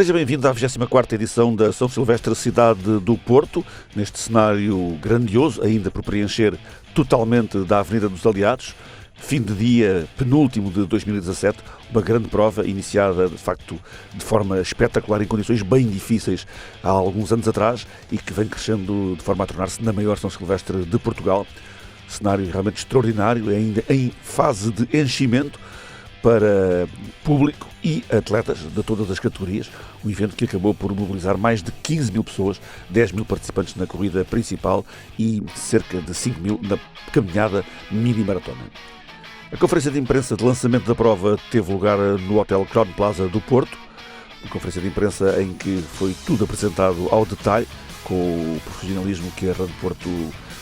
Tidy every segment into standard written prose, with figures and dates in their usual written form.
Seja bem-vindo à 24ª edição da São Silvestre Cidade do Porto, neste cenário grandioso, ainda por preencher totalmente da Avenida dos Aliados. Fim de dia penúltimo de 2017, uma grande prova iniciada, de facto, de forma espetacular, em condições bem difíceis há alguns anos atrás e que vem crescendo de forma a tornar-se na maior São Silvestre de Portugal. Cenário realmente extraordinário, ainda em fase de enchimento para público e atletas de todas as categorias. Um evento que acabou por mobilizar mais de 15 mil pessoas, 10 mil participantes na corrida principal e cerca de 5 mil na caminhada mini-maratona. A conferência de imprensa de lançamento da prova teve lugar no Hotel Crown Plaza do Porto, uma conferência de imprensa em que foi tudo apresentado ao detalhe, com o profissionalismo que a Rand Porto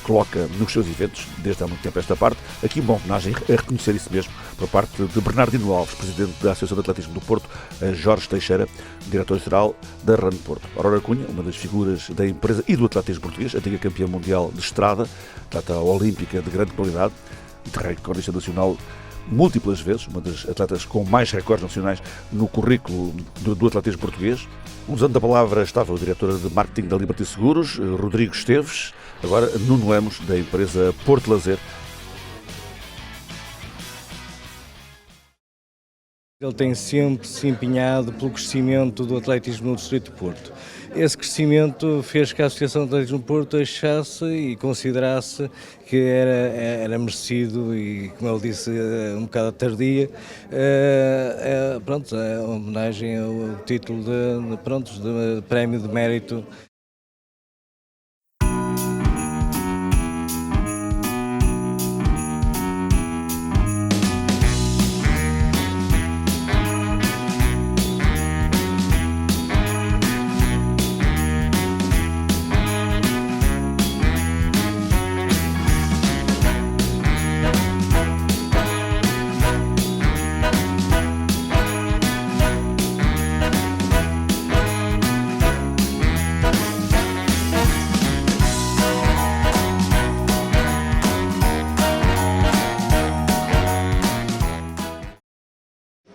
coloca nos seus eventos, desde há muito tempo esta parte. Aqui uma homenagem a reconhecer isso mesmo, por parte de Bernardino Alves, presidente da Associação de Atletismo do Porto, a Jorge Teixeira, diretor-geral da Rand Porto. Aurora Cunha, uma das figuras da empresa e do atletismo português, antiga campeã mundial de estrada, atleta olímpica de grande qualidade, e de recordista nacional múltiplas vezes, uma das atletas com mais recordes nacionais no currículo do atletismo português. Usando a palavra estava o diretor de marketing da Liberty Seguros, Rodrigo Esteves, agora Nuno Lemos, da empresa Porto Lazer. Ele tem sempre se empenhado pelo crescimento do atletismo no Distrito de Porto. Esse crescimento fez que a Associação de Atletismo do Porto achasse e considerasse que era merecido e, como ele disse, um bocado tardia, a homenagem ao título de Prémio de Mérito.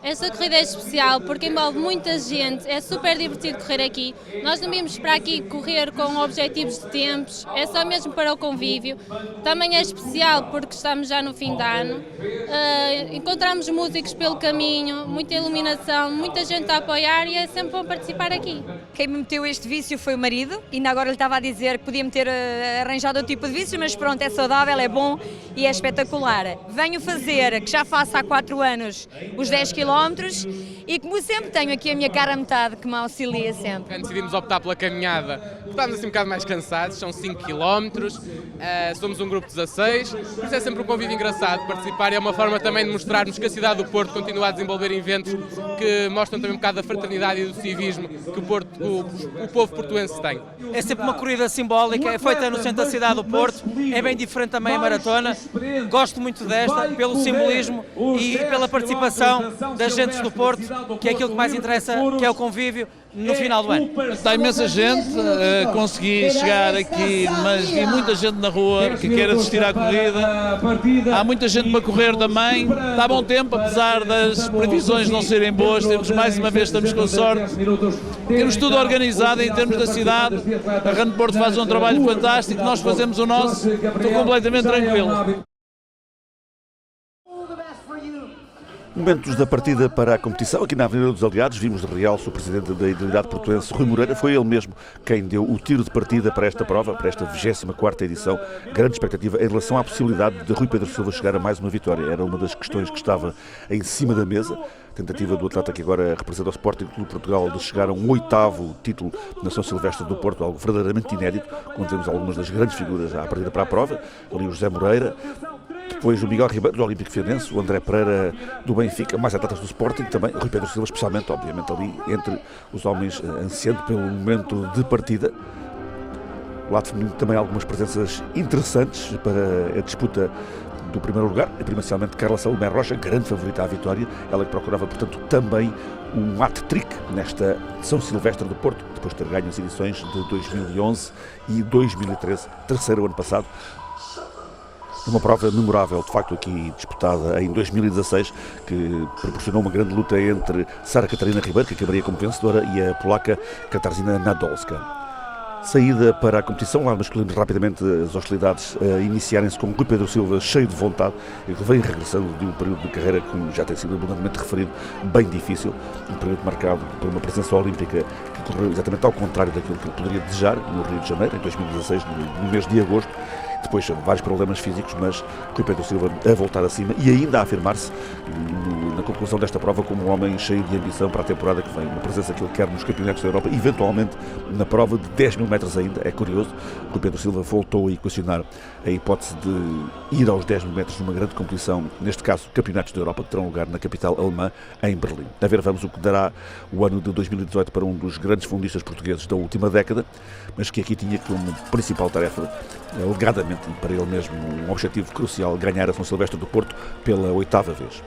Esta corrida é especial porque envolve muita gente, é super divertido correr aqui. Nós não vimos para aqui correr com objetivos de tempos, é só mesmo para o convívio. Também é especial porque estamos já no fim de ano. Encontramos músicos pelo caminho, muita iluminação, muita gente a apoiar e é sempre bom participar aqui. Quem me meteu este vício foi o marido, ainda agora ele estava a dizer que podia-me ter arranjado outro tipo de vício, mas pronto, é saudável, é bom e é espetacular. Venho fazer, que já faço há 4 anos, os 10 km e como sempre tenho aqui a minha cara a metade que me auxilia sempre. Decidimos optar pela caminhada, estamos assim um bocado mais cansados, são 5 km, somos um grupo de 16, por isso é sempre um convívio engraçado participar e é uma forma também de mostrarmos que a cidade do Porto continua a desenvolver eventos que mostram também um bocado da fraternidade e do civismo que o povo portuense tem. É sempre uma corrida simbólica, é feita no centro da cidade do Porto, é bem diferente também a maratona, gosto muito desta, pelo simbolismo e pela participação das gentes do Porto, que é aquilo que mais interessa, que é o convívio no final do ano. Está imensa gente, consegui chegar aqui, mas vi muita gente na rua que quer assistir à corrida. Há muita gente para correr também. Está bom tempo, apesar das previsões não serem boas. Mais uma vez estamos com sorte. Temos tudo organizado em termos da cidade. A Rand Porto faz um trabalho fantástico, nós fazemos o nosso. Estou completamente tranquilo. Momentos da partida para a competição, aqui na Avenida dos Aliados, vimos de realce o presidente da Identidade Portuense, Rui Moreira. Foi ele mesmo quem deu o tiro de partida para esta prova, para esta 24ª edição. Grande expectativa em relação à possibilidade de Rui Pedro Silva chegar a mais uma vitória. Era uma das questões que estava em cima da mesa. Tentativa do atleta que agora representa o Sporting Clube de Portugal de chegar a um 8º título na São Silvestre do Porto, algo verdadeiramente inédito, quando vemos algumas das grandes figuras à partida para a prova. Ali o José Moreira, depois o Miguel Ribeiro, do Olímpico Feirense, o André Pereira, do Benfica, mais atletas do Sporting também, Rui Pedro Silva especialmente, obviamente ali entre os homens, ansiando pelo momento de partida. O lado feminino também algumas presenças interessantes para a disputa do primeiro lugar, primeiramente Carla Salomé Rocha, grande favorita à vitória, ela que procurava, portanto, também um hat-trick nesta São Silvestre do Porto, depois de ter ganho as edições de 2011 e 2013, terceiro ano passado. Numa prova memorável, de facto, aqui disputada em 2016, que proporcionou uma grande luta entre Sara Catarina Ribeiro, que acabaria como vencedora, e a polaca Katarzyna Nadolska. Saída para a competição, lá masculino, rapidamente as hostilidades iniciarem-se com Rui Pedro Silva cheio de vontade, e que vem regressando de um período de carreira, como já tem sido abundantemente referido, bem difícil, um período marcado por uma presença olímpica que correu exatamente ao contrário daquilo que ele poderia desejar no Rio de Janeiro, em 2016, no mês de agosto. Depois vários problemas físicos, mas Rui Pedro Silva a voltar acima e ainda a afirmar-se na conclusão desta prova como um homem cheio de ambição para a temporada que vem, uma presença que ele quer nos campeonatos da Europa, eventualmente na prova de 10 mil metros ainda. É curioso, Rui Pedro Silva voltou a equacionar a hipótese de ir aos 10 mil metros numa grande competição, neste caso campeonatos da Europa, que terão lugar na capital alemã, em Berlim. A ver, vamos o que dará o ano de 2018 para um dos grandes fundistas portugueses da última década, mas que aqui tinha como principal tarefa, alegadamente, e para ele mesmo um objetivo crucial, ganhar a São Silvestre do Porto pela 8ª vez.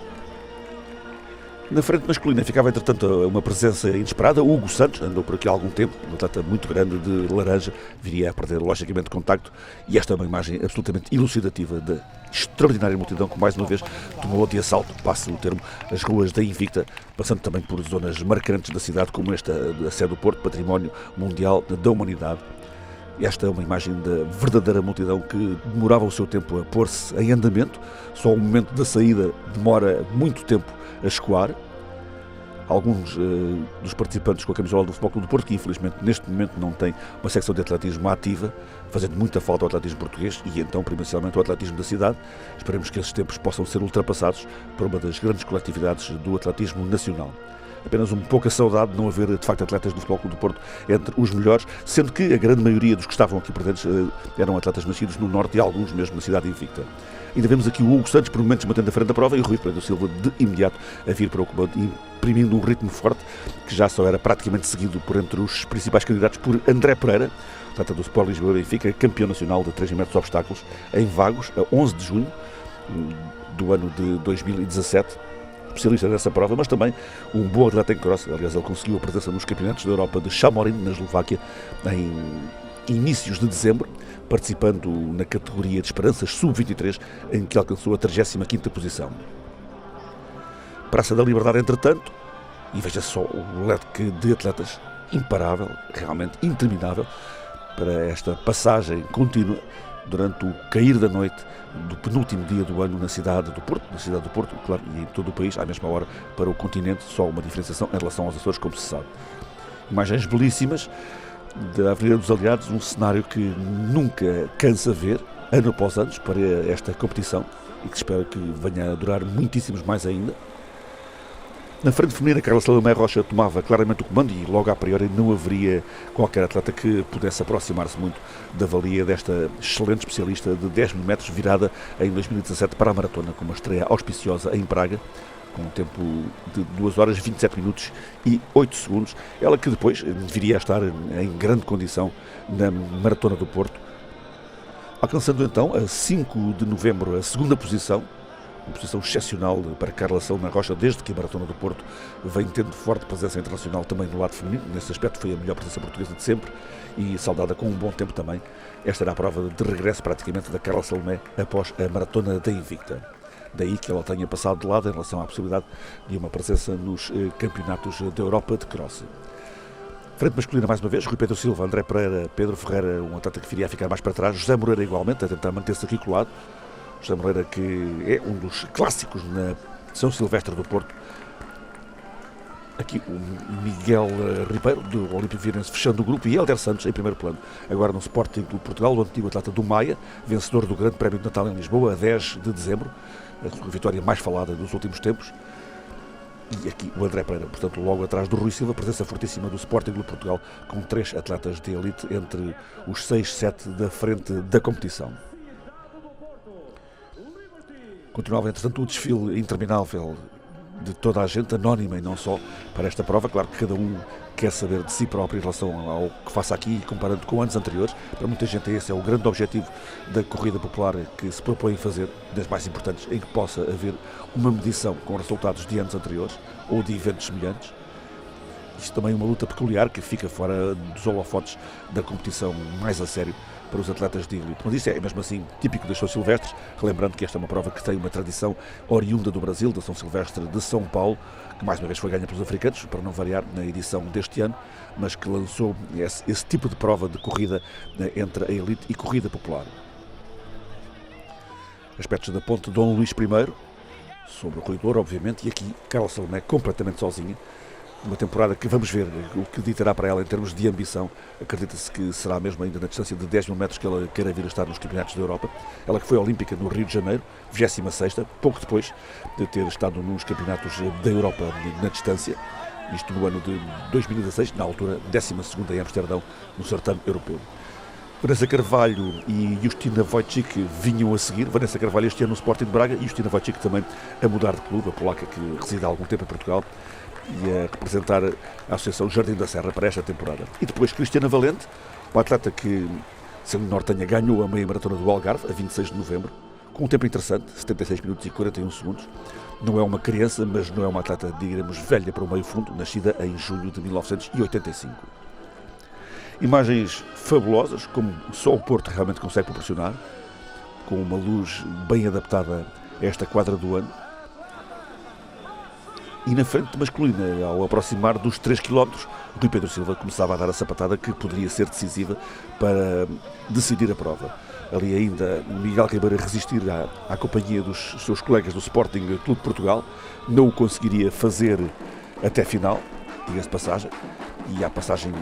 Na frente masculina ficava, entretanto, uma presença inesperada. Hugo Santos andou por aqui há algum tempo, um atleta muito grande de laranja, viria a perder logicamente contacto, e esta é uma imagem absolutamente elucidativa da extraordinária multidão que mais uma vez tomou de assalto, passe o termo, as ruas da Invicta, passando também por zonas marcantes da cidade como esta, a sede do Porto, Património Mundial da Humanidade. Esta é uma imagem da verdadeira multidão que demorava o seu tempo a pôr-se em andamento, só o momento da saída demora muito tempo a escoar. Alguns dos participantes com a camisola do Futebol Clube do Porto, que infelizmente neste momento não tem uma secção de atletismo ativa, fazendo muita falta ao atletismo português e então primordialmente ao atletismo da cidade. Esperemos que esses tempos possam ser ultrapassados por uma das grandes coletividades do atletismo nacional. Apenas um pouca saudade de não haver, de facto, atletas do Futebol Clube do Porto entre os melhores, sendo que a grande maioria dos que estavam aqui presentes eram atletas nascidos no Norte e alguns mesmo na cidade invicta. Ainda vemos aqui o Hugo Santos, por momentos, mantendo a frente da prova, e o Rui Pedro Silva, de imediato, a vir para o comando, imprimindo um ritmo forte, que já só era praticamente seguido por entre os principais candidatos por André Pereira, atleta do Sport Lisboa e Benfica, campeão nacional de 3 metros de obstáculos, em Vagos, a 11 de junho do ano de 2017, especialista dessa prova, mas também um bom atleta em cross. Aliás, ele conseguiu a presença nos campeonatos da Europa de Chamorin, na Eslováquia, em inícios de dezembro, participando na categoria de Esperanças Sub-23, em que alcançou a 35ª posição. Praça da Liberdade, entretanto, e veja só o leque de atletas imparável, realmente interminável, para esta passagem contínua durante o cair da noite do penúltimo dia do ano na cidade do Porto, claro, e em todo o país, à mesma hora para o continente, só uma diferenciação em relação aos Açores, como se sabe. Imagens belíssimas da Avenida dos Aliados, um cenário que nunca cansa ver, ano após ano, para esta competição, e que espero que venha a durar muitíssimos mais ainda. Na frente feminina, Carla Salomé Rocha tomava claramente o comando e logo a priori não haveria qualquer atleta que pudesse aproximar-se muito da valia desta excelente especialista de 10 mil metros, virada em 2017 para a maratona, com uma estreia auspiciosa em Praga, com um tempo de 2 horas, 27 minutos e 8 segundos. Ela que depois viria a estar em grande condição na Maratona do Porto, alcançando então a 5 de novembro a segunda posição, uma posição excepcional para Carla Salomé Rocha, desde que a Maratona do Porto vem tendo forte presença internacional também no lado feminino. Nesse aspecto foi a melhor presença portuguesa de sempre e saudada com um bom tempo também. Esta era a prova de regresso praticamente da Carla Salomé após a Maratona da Invicta. Daí que ela tenha passado de lado em relação à possibilidade de uma presença nos campeonatos da Europa de cross. Frente masculina mais uma vez, Rui Pedro Silva, André Pereira, Pedro Ferreira, um atleta que viria a ficar mais para trás, José Moreira igualmente, a tentar manter-se aqui colado. José Moreira, que é um dos clássicos na São Silvestre do Porto. Aqui o Miguel Ribeiro, do Olímpio Virense, fechando o grupo, e Helder Santos em primeiro plano. Agora no Sporting Clube Portugal, o antigo atleta do Maia, vencedor do Grande Prémio de Natal em Lisboa, a 10 de dezembro, a vitória mais falada dos últimos tempos. E aqui o André Pereira, portanto, logo atrás do Rui Silva, presença fortíssima do Sporting Clube Portugal, com 3 atletas de elite entre os 6, 7 da frente da competição. Continuava, entretanto, o desfile interminável de toda a gente, anónima e não só, para esta prova. Claro que cada um quer saber de si próprio em relação ao que faça aqui, comparando com anos anteriores. Para muita gente esse é o grande objetivo da corrida popular que se propõe fazer, das mais importantes, em que possa haver uma medição com resultados de anos anteriores ou de eventos semelhantes. Isto também é uma luta peculiar que fica fora dos holofotes da competição mais a sério, para os atletas de elite. Mas isso é mesmo assim típico das São Silvestres, relembrando que esta é uma prova que tem uma tradição oriunda do Brasil, da São Silvestre de São Paulo, que mais uma vez foi ganha pelos africanos, para não variar na edição deste ano, mas que lançou esse tipo de prova de corrida entre a elite e corrida popular. Aspectos da ponte Dom Luís I, sobre o corredor, obviamente, e aqui Carla Salomé completamente sozinha. Uma temporada que vamos ver o que ditará para ela em termos de ambição. Acredita-se que será mesmo ainda na distância de 10 mil metros que ela queira vir a estar nos campeonatos da Europa. Ela que foi olímpica no Rio de Janeiro, 26ª, pouco depois de ter estado nos campeonatos da Europa na distância. Isto no ano de 2016, na altura 12ª em Amsterdão, no certame europeu. Vanessa Carvalho e Justina Wojcik vinham a seguir. Vanessa Carvalho este ano no Sporting de Braga e Justina Wojcik também a mudar de clube, a polaca que reside há algum tempo em Portugal e a representar a Associação Jardim da Serra para esta temporada. E depois Cristiana Valente, uma atleta que, sendo nortenha, ganhou a meia maratona do Algarve a 26 de novembro, com um tempo interessante, 76 minutos e 41 segundos. Não é uma criança, mas não é uma atleta, digamos, velha para o meio fundo, nascida em julho de 1985. Imagens fabulosas, como só o Porto realmente consegue proporcionar, com uma luz bem adaptada a esta quadra do ano. E na frente masculina, ao aproximar dos 3 km, Rui Pedro Silva começava a dar a sapatada que poderia ser decisiva para decidir a prova. Ali ainda Miguel Ribeiro a resistir à companhia dos seus colegas do Sporting Clube de Portugal, não o conseguiria fazer até final, diga-se passagem, e à passagem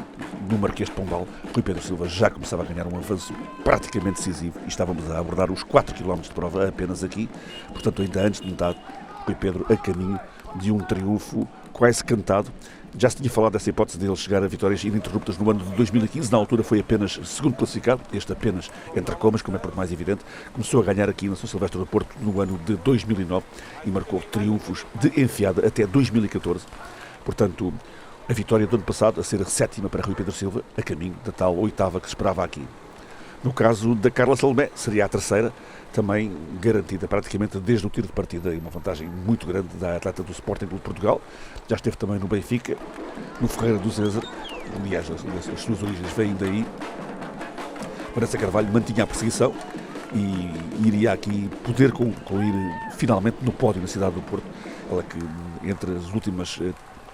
no Marquês de Pombal, Rui Pedro Silva já começava a ganhar um avanço praticamente decisivo e estávamos a abordar os 4 km de prova apenas aqui, portanto ainda antes de metade, Rui Pedro a caminho de um triunfo quase cantado. Já se tinha falado dessa hipótese de ele chegar a vitórias ininterruptas no ano de 2015, na altura foi apenas segundo classificado, este apenas entre comas, como é por mais evidente, começou a ganhar aqui na São Silvestre do Porto no ano de 2009 e marcou triunfos de enfiada até 2014, portanto a vitória do ano passado a ser a 7ª para Rui Pedro Silva, a caminho da tal 8ª que se esperava aqui. No caso da Carla Salomé, seria a 3ª, também garantida praticamente desde o tiro de partida, e uma vantagem muito grande da atleta do Sporting Clube de Portugal. Já esteve também no Benfica, no Ferreira do César, aliás, as suas origens vêm daí. Vanessa Carvalho mantinha a perseguição e iria aqui poder concluir finalmente no pódio na cidade do Porto. Ela que entre as últimas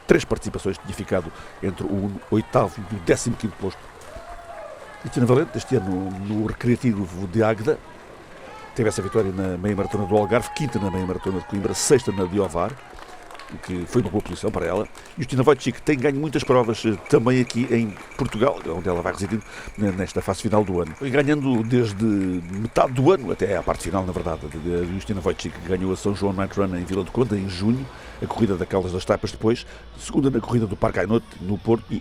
3 participações tinha ficado entre o 8º e o 15º posto. Cristina Valente, este ano no Recreativo de Águeda, teve essa vitória na meia maratona do Algarve, 5ª na meia maratona de Coimbra, 6ª na de Ovar, o que foi uma boa posição para ela. E Justina Wojcik tem ganho muitas provas também aqui em Portugal, onde ela vai residir nesta fase final do ano. Foi ganhando desde metade do ano, até à parte final, na verdade. A Justina Wojcik ganhou a São João Night Run em Vila do Conde, em junho, a corrida da Caldas das Tapas depois, segunda na corrida do Parque Ainote, no Porto, e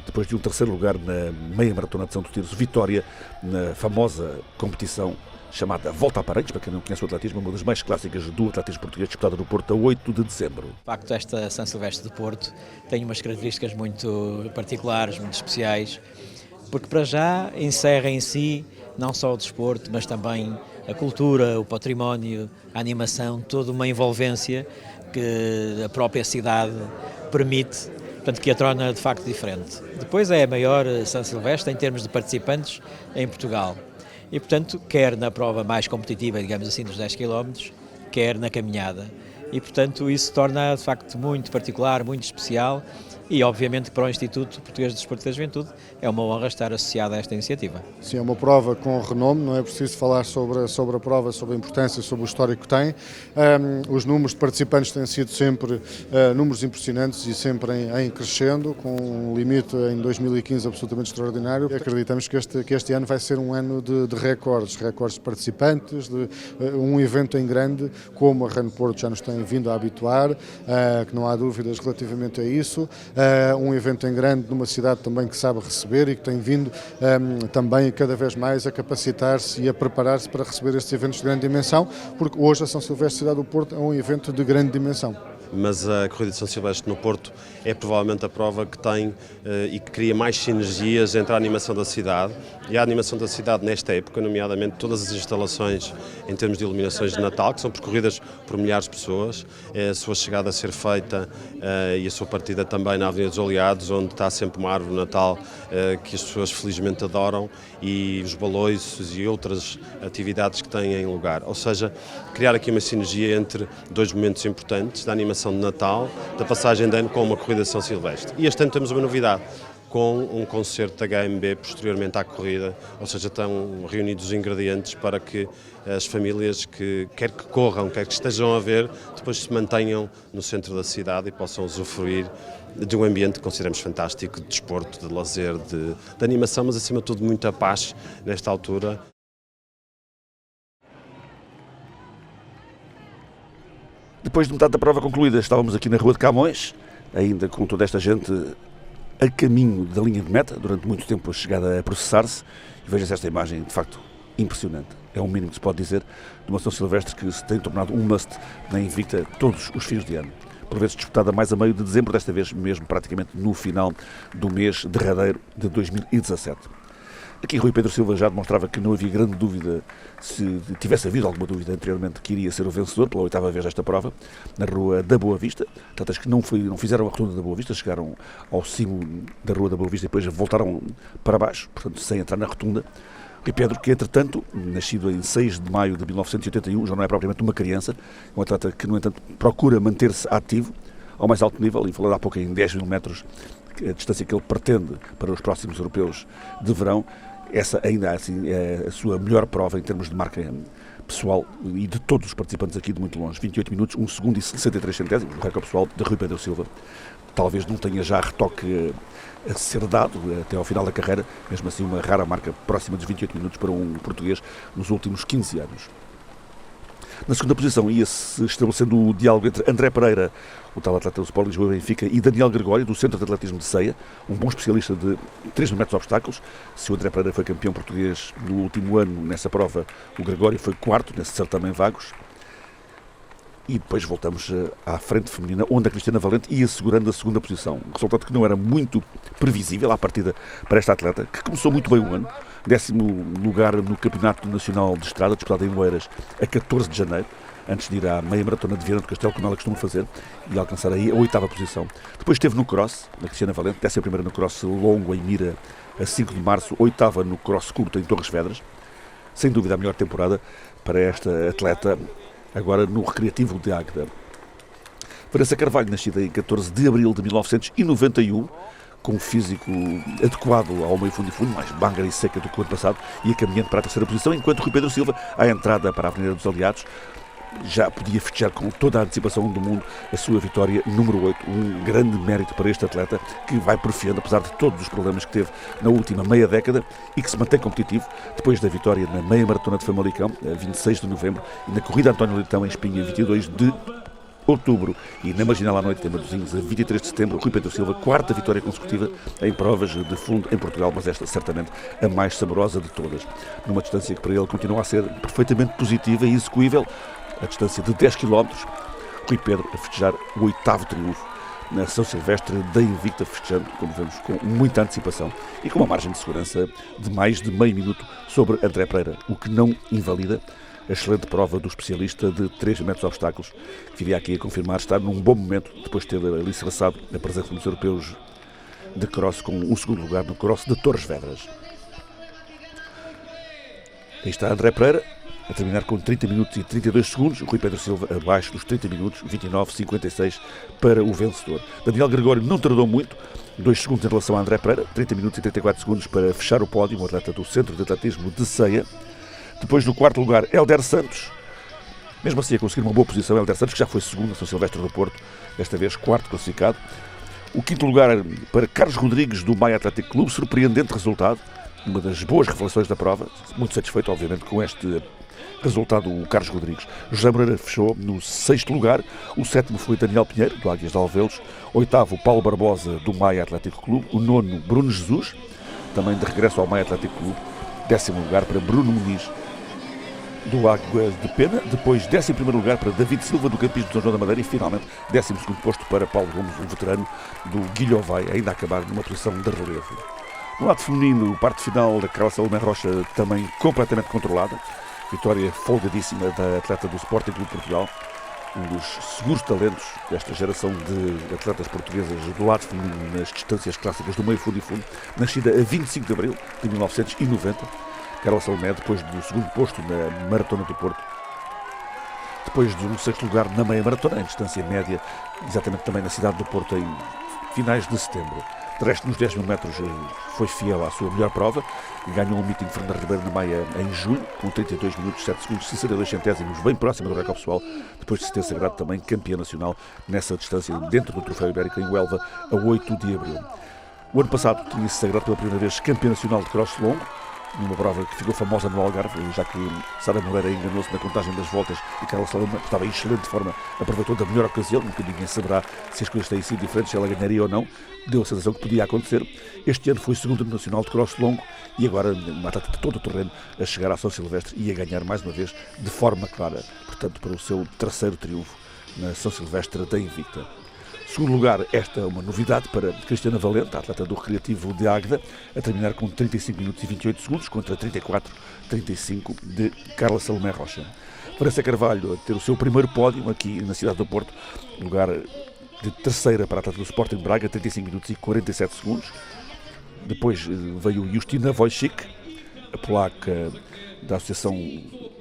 depois de um 3º lugar na meia maratona de São Tirso, vitória na famosa competição chamada Volta a Paredes, para quem não conhece o atletismo, uma das mais clássicas do atletismo português, disputada no Porto a 8 de dezembro. De facto, esta São Silvestre de Porto tem umas características muito particulares, muito especiais, porque para já encerra em si não só o desporto, mas também a cultura, o património, a animação, toda uma envolvência que a própria cidade permite, portanto, que a torna de facto diferente. Depois é a maior São Silvestre em termos de participantes em Portugal. E, portanto, quer na prova mais competitiva, digamos assim, dos 10 km, quer na caminhada. E, portanto, isso torna, de facto, muito particular, muito especial e, obviamente, para o Instituto Português de Desporto e da Juventude é uma honra estar associado a esta iniciativa. Sim, é uma prova com renome, não é preciso falar sobre a prova, sobre a importância, sobre o histórico que tem. Os números de participantes têm sido sempre números impressionantes e sempre em crescendo, com um limite em 2015 absolutamente extraordinário. Acreditamos que este ano vai ser um ano de recordes de participantes, de um evento em grande, como a Run Porto já nos tem vindo a habituar, que não há dúvidas relativamente a isso. Um evento em grande numa cidade também que sabe receber e que tem vindo também cada vez mais a capacitar-se e a preparar-se para receber estes eventos de grande dimensão, porque hoje a São Silvestre Cidade do Porto é um evento de grande dimensão. mas a Corrida de São Silvestre no Porto é provavelmente a prova que tem e que cria mais sinergias entre a animação da cidade e a animação da cidade nesta época, nomeadamente todas as instalações em termos de iluminações de Natal, que são percorridas por milhares de pessoas, a sua chegada a ser feita e a sua partida também na Avenida dos Oleados, onde está sempre uma árvore de Natal que as pessoas felizmente adoram, e os baloiços e outras atividades que têm em lugar. Ou seja, criar aqui uma sinergia entre dois momentos importantes da animação de Natal, da passagem de ano com uma corrida de São Silvestre. E este ano temos uma novidade, com um concerto da HMB posteriormente à corrida, ou seja, estão reunidos os ingredientes para que as famílias que quer que corram, quer que estejam a ver, depois se mantenham no centro da cidade e possam usufruir de um ambiente que consideramos fantástico, de desporto, de lazer, de animação, mas acima de tudo muita paz nesta altura. Depois de metade da prova concluída, estávamos aqui na Rua de Camões, ainda com toda esta gente a caminho da linha de meta, durante muito tempo a chegada a processar-se, e veja-se esta imagem, de facto, impressionante. É o mínimo que se pode dizer de uma São Silvestre que se tem tornado um must na Invicta todos os fins de ano. Por vezes disputada mais a meio de dezembro, desta vez mesmo praticamente no final do mês derradeiro de 2017. Aqui Rui Pedro Silva já demonstrava que não havia grande dúvida, se tivesse havido alguma dúvida anteriormente, que iria ser o vencedor pela 8ª vez desta prova, na Rua da Boa Vista. Tantas que não fizeram a rotunda da Boa Vista, chegaram ao cimo da Rua da Boa Vista e depois voltaram para baixo, portanto sem entrar na rotunda. Rui Pedro, que entretanto, nascido em 6 de maio de 1981, já não é propriamente uma criança, é um atleta que, no entanto, procura manter-se ativo ao mais alto nível, e falando há pouco em 10 mil metros, a distância que ele pretende para os próximos europeus de verão. Essa ainda assim é a sua melhor prova em termos de marca pessoal e de todos os participantes aqui de muito longe. 28 minutos, 1 segundo e 63 centésimos, o recorde pessoal de Rui Pedro Silva. Talvez não tenha já retoque a ser dado até ao final da carreira, mesmo assim uma rara marca próxima dos 28 minutos para um português nos últimos 15 anos. Na segunda posição ia-se estabelecendo o diálogo entre André Pereira, o tal atleta do Sport Lisboa e Benfica, e Daniel Gregório, do Centro de Atletismo de Ceia, um bom especialista de 3 mil metros de obstáculos. Se o André Pereira foi campeão português no último ano nessa prova, o Gregório foi quarto nesse certame Vagos. E depois voltamos à frente feminina, onde a Cristiana Valente ia segurando a segunda posição. Um resultado que não era muito previsível à partida para esta atleta, que começou muito bem o ano. 10º lugar no Campeonato Nacional de Estrada, disputado em Oeiras a 14 de janeiro, antes de ir à meia maratona de Viana do Castelo, como ela costuma fazer, e alcançar aí a 8ª posição. Depois esteve no cross, na Cristiana Valente, 11ª no cross longo em Mira, a 5 de março, 8ª no cross curto em Torres Vedras. Sem dúvida a melhor temporada para esta atleta, agora no Recreativo de Águeda. Vanessa Carvalho, nascida em 14 de abril de 1991, com um físico adequado ao meio fundo e fundo, mais bangara e seca do que o ano passado, e a caminhando para a 3ª posição, enquanto Rui Pedro Silva, à entrada para a Avenida dos Aliados, já podia festejar com toda a antecipação do mundo a sua vitória número 8, um grande mérito para este atleta que vai porfiando, apesar de todos os problemas que teve na última meia década, e que se mantém competitivo depois da vitória na meia maratona de Famalicão, a 26 de novembro, e na corrida António Leitão em Espinha, 22 de outubro, e na Marginal à Noite, em Matosinhos, a 23 de setembro. Rui Pedro Silva, 4ª vitória consecutiva em provas de fundo em Portugal, mas esta certamente a mais saborosa de todas, numa distância que para ele continua a ser perfeitamente positiva e execuível, a distância de 10 km. Rui Pedro a festejar o 8º triunfo na São Silvestre da Invicta, festejando, como vemos, com muita antecipação e com uma margem de segurança de mais de meio minuto sobre André Pereira, o que não invalida a excelente prova do especialista de 3 metros de obstáculos, que viria aqui a confirmar estar num bom momento, depois de ter alicerçado a presença dos europeus de cross, com um segundo lugar no cross de Torres Vedras. Aí está André Pereira, a terminar com 30 minutos e 32 segundos, Rui Pedro Silva abaixo dos 30 minutos, 29,56 para o vencedor. Daniel Gregório não tardou muito, 2 segundos em relação a André Pereira, 30 minutos e 34 segundos para fechar o pódio, um atleta do Centro de Atletismo de Ceia. Depois, no 4º lugar, Hélder Santos, mesmo assim a conseguir uma boa posição. Hélder Santos, que já foi segundo na São Silvestre do Porto, desta vez 4º classificado. O 5º lugar para Carlos Rodrigues, do Maia Atlético Clube, surpreendente resultado, uma das boas revelações da prova, muito satisfeito obviamente com este resultado o Carlos Rodrigues. José Moreira fechou no 6º lugar, o 7º foi Daniel Pinheiro, do Águias de Alvelos, 8º Paulo Barbosa, do Maia Atlético Clube, o 9º Bruno Jesus, também de regresso ao Maia Atlético Clube, 10º lugar para Bruno Muniz, do Águas de Pena, depois 11º lugar para David Silva do Campismo de São João da Madeira e finalmente 12º posto para Paulo Gomes, um veterano do Guilhovai, ainda a acabar numa posição de relevo. No lado feminino, parte final da Carla Salomé Rocha também completamente controlada, vitória folgadíssima da atleta do Sporting Clube de Portugal, um dos seguros talentos desta geração de atletas portuguesas do lado feminino nas distâncias clássicas do meio fundo e fundo, nascida a 25 de abril de 1990. Carla Salomé, depois do segundo posto na Maratona do Porto, depois de um 6º lugar na meia maratona, em distância média, exatamente também na cidade do Porto, em finais de setembro. De resto, nos 10 mil metros foi fiel à sua melhor prova, ganhou um meeting Fernando Ribeiro na Maia em julho, com 32 minutos, 7 segundos, 62 centésimos, bem próximo do recorde pessoal, depois de se ter sagrado também campeã nacional nessa distância dentro do Troféu Ibérico em Huelva, a 8 de abril. O ano passado tinha-se sagrado pela primeira vez campeã nacional de cross longo, numa prova que ficou famosa no Algarve, já que Sara Moreira enganou-se na contagem das voltas e Carla Salomé estava em excelente forma, aproveitou da melhor ocasião, nunca ninguém saberá se as coisas têm sido diferentes, se ela ganharia ou não, deu a sensação que podia acontecer. Este ano foi segundo nacional de cross longo e agora uma atleta de todo o terreno a chegar à São Silvestre e a ganhar mais uma vez de forma clara, portanto para o seu 3º triunfo na São Silvestre da Invicta. Segundo lugar, esta é uma novidade para Cristiana Valente, a atleta do Recreativo de Águeda, a terminar com 35 minutos e 28 segundos contra 34,35 de Carla Salomé Rocha. Vanessa Carvalho a ter o seu primeiro pódio aqui na cidade do Porto, lugar de 3ª para a atleta do Sporting Braga, 35 minutos e 47 segundos. Depois veio Justina Wojcik, a polaca da Associação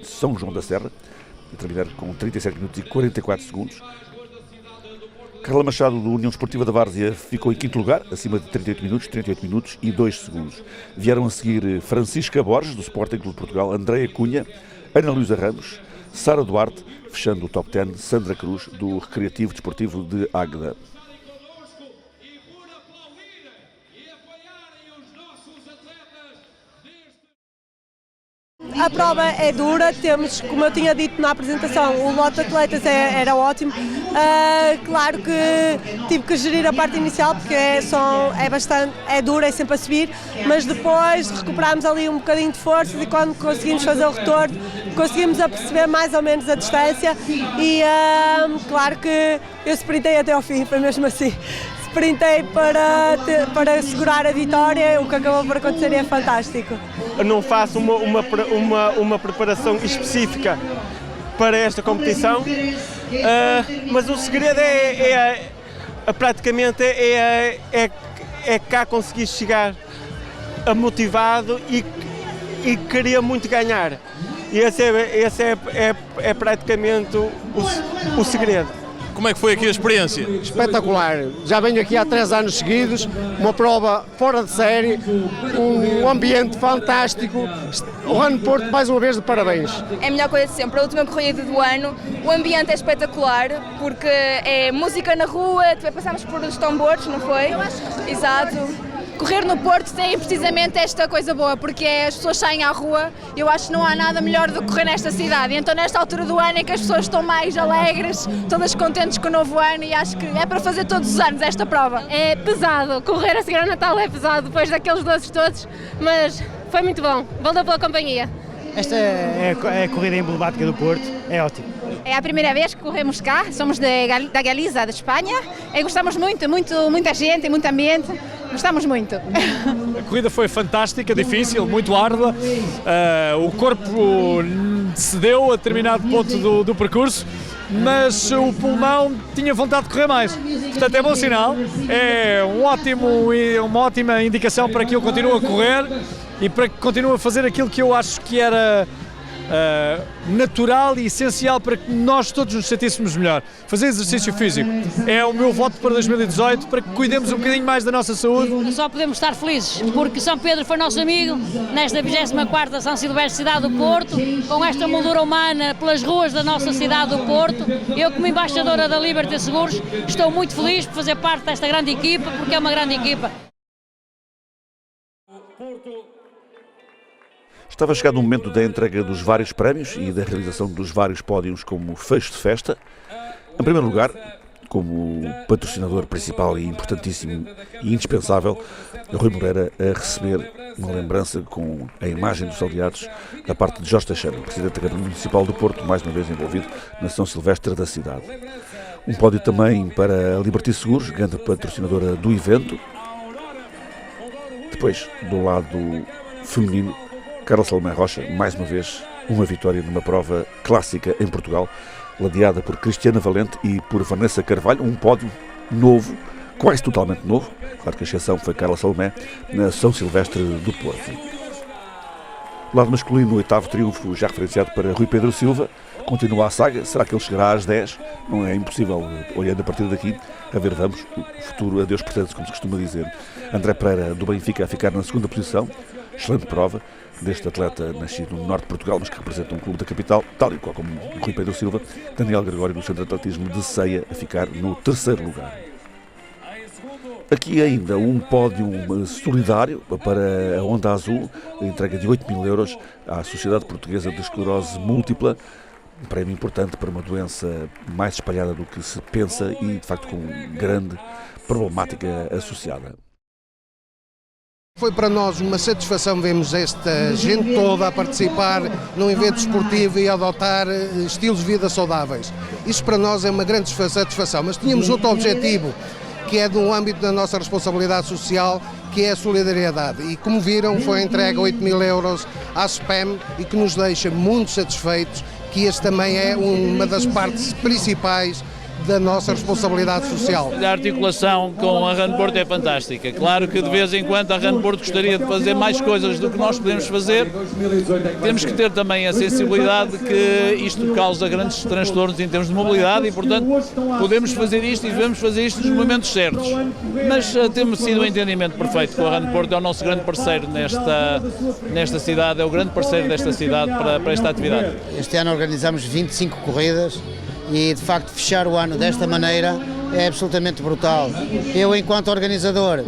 São João da Serra, a terminar com 37 minutos e 44 segundos. Carla Machado, do União Esportiva da Várzea, ficou em 5º lugar, acima de 38 minutos e 2 segundos. Vieram a seguir Francisca Borges, do Sporting Clube de Portugal, Andreia Cunha, Ana Luísa Ramos, Sara Duarte, fechando o top 10, Sandra Cruz, do Recreativo Desportivo de Águeda. A prova é dura, temos, como eu tinha dito na apresentação, o lote de atletas era ótimo. Claro que tive que gerir a parte inicial porque é dura, é sempre a subir, mas depois recuperámos ali um bocadinho de forças e quando conseguimos fazer o retorno, conseguimos aperceber mais ou menos a distância e claro que eu sprintei até ao fim, foi mesmo assim. Sprintei para segurar a vitória, o que acabou por acontecer é fantástico. Eu não faço uma preparação específica para esta competição, mas o segredo praticamente cá conseguir chegar motivado e queria muito ganhar. E esse é praticamente o segredo. Como é que foi aqui a experiência? Espetacular, já venho aqui há 3 anos seguidos, uma prova fora de série, um ambiente fantástico, o Run Porto mais uma vez de parabéns. É a melhor coisa de sempre, a última corrida do ano, o ambiente é espetacular, porque é música na rua, passámos por os tambores, não foi? Exato. Correr no Porto tem precisamente esta coisa boa, porque as pessoas saem à rua e eu acho que não há nada melhor do que correr nesta cidade. Então nesta altura do ano é que as pessoas estão mais alegres, todas contentes com o novo ano e acho que é para fazer todos os anos esta prova. É pesado, correr a seguir ao Natal é pesado depois daqueles doces todos, mas foi muito bom, valeu pela companhia. Esta é a corrida emblemática do Porto, é ótimo. É a primeira vez que corremos cá, somos da Galiza, de Espanha, e gostamos muita gente, muito ambiente, gostamos muito. A corrida foi fantástica, difícil, muito árdua, o corpo cedeu a determinado ponto do percurso, mas o pulmão tinha vontade de correr mais. Portanto, é bom sinal, é uma ótima indicação para que eu continue a correr e para que continue a fazer aquilo que eu acho que era natural e essencial para que nós todos nos sentíssemos melhor. Fazer exercício físico é o meu voto para 2018, para que cuidemos um bocadinho mais da nossa saúde. Só podemos estar felizes, porque São Pedro foi nosso amigo nesta 24ª São Silvestre Cidade do Porto, com esta moldura humana pelas ruas da nossa cidade do Porto. Eu, como embaixadora da Liberty Seguros, estou muito feliz por fazer parte desta grande equipa, porque é uma grande equipa. Estava chegado o momento da entrega dos vários prémios e da realização dos vários pódios como fecho de festa. Em primeiro lugar, como patrocinador principal e importantíssimo e indispensável, Rui Moreira a receber uma lembrança com a imagem dos aliados da parte de Jorge Teixeira, Presidente da Câmara Municipal do Porto, mais uma vez envolvido na São Silvestre da cidade. Um pódio também para a Liberty Seguros, grande patrocinadora do evento. Depois, do lado feminino, Carla Salomé Rocha, mais uma vez, uma vitória numa prova clássica em Portugal, ladeada por Cristiana Valente e por Vanessa Carvalho, um pódio novo, quase totalmente novo, claro que a exceção foi Carla Salomé, na São Silvestre do Porto. Do lado masculino, o 8º triunfo já referenciado para Rui Pedro Silva, continua a saga, será que ele chegará às 10? Não é impossível, olhando a partir daqui, a ver, vamos, o futuro a Deus pertence, como se costuma dizer. André Pereira, do Benfica, a ficar na segunda posição, excelente prova deste atleta nascido no norte de Portugal, mas que representa um clube da capital, tal e qual como Rui Pedro Silva. Daniel Gregório, do Centro de Atletismo de Ceia, a ficar no 3º lugar. Aqui ainda um pódio solidário para a Onda Azul, a entrega de 8.000 euros à Sociedade Portuguesa de Esclerose Múltipla, um prémio importante para uma doença mais espalhada do que se pensa e, de facto, com grande problemática associada. Foi para nós uma satisfação vermos esta gente toda a participar num evento esportivo e a adotar estilos de vida saudáveis. Isso para nós é uma grande satisfação, mas tínhamos outro objetivo, que é do âmbito da nossa responsabilidade social, que é a solidariedade. E como viram, foi entregue 8.000 euros à SPAM e que nos deixa muito satisfeitos, que este também é uma das partes principais da nossa responsabilidade social. A articulação com a Run Porto é fantástica. Claro que de vez em quando a Run Porto gostaria de fazer mais coisas do que nós podemos fazer. Temos que ter também a sensibilidade que isto causa grandes transtornos em termos de mobilidade e, portanto, podemos fazer isto e devemos fazer isto nos momentos certos. Mas temos sido um entendimento perfeito com a Run Porto, é o nosso grande parceiro nesta cidade, é o grande parceiro desta cidade para esta atividade. Este ano organizamos 25 corridas. E, de facto, fechar o ano desta maneira é absolutamente brutal. Eu, enquanto organizador,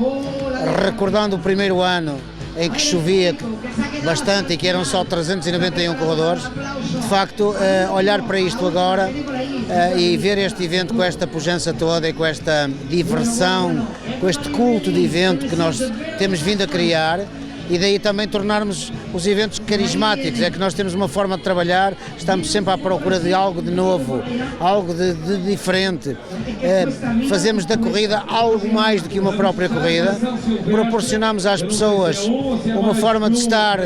recordando o primeiro ano em que chovia bastante e que eram só 391 corredores, de facto, olhar para isto agora e ver este evento com esta pujança toda e com esta diversão, com este culto de evento que nós temos vindo a criar, e daí também tornarmos os eventos carismáticos, é que nós temos uma forma de trabalhar, estamos sempre à procura de algo de novo, algo de diferente, fazemos da corrida algo mais do que uma própria corrida, proporcionamos às pessoas uma forma de estar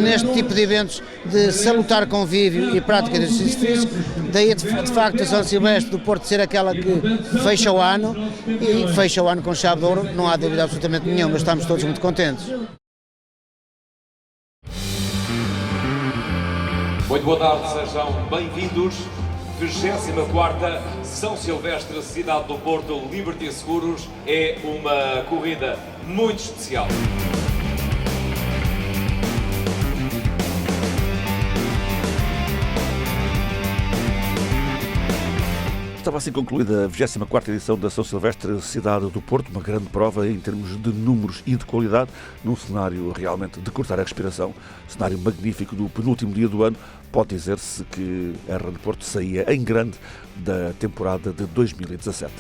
neste tipo de eventos, de salutar convívio e prática de exercício físico, daí de facto a São Silvestre do Porto ser aquela que fecha o ano, e fecha o ano com chave de ouro, não há dúvida absolutamente nenhuma, estamos todos muito contentes. Muito boa tarde, sejam bem-vindos. 24ª São Silvestre, Cidade do Porto, Liberty Seguros. É uma corrida muito especial. Estava assim concluída a 24ª edição da São Silvestre Cidade do Porto, uma grande prova em termos de números e de qualidade, num cenário realmente de cortar a respiração, cenário magnífico do penúltimo dia do ano. Pode dizer-se que a Run Porto saía em grande da temporada de 2017.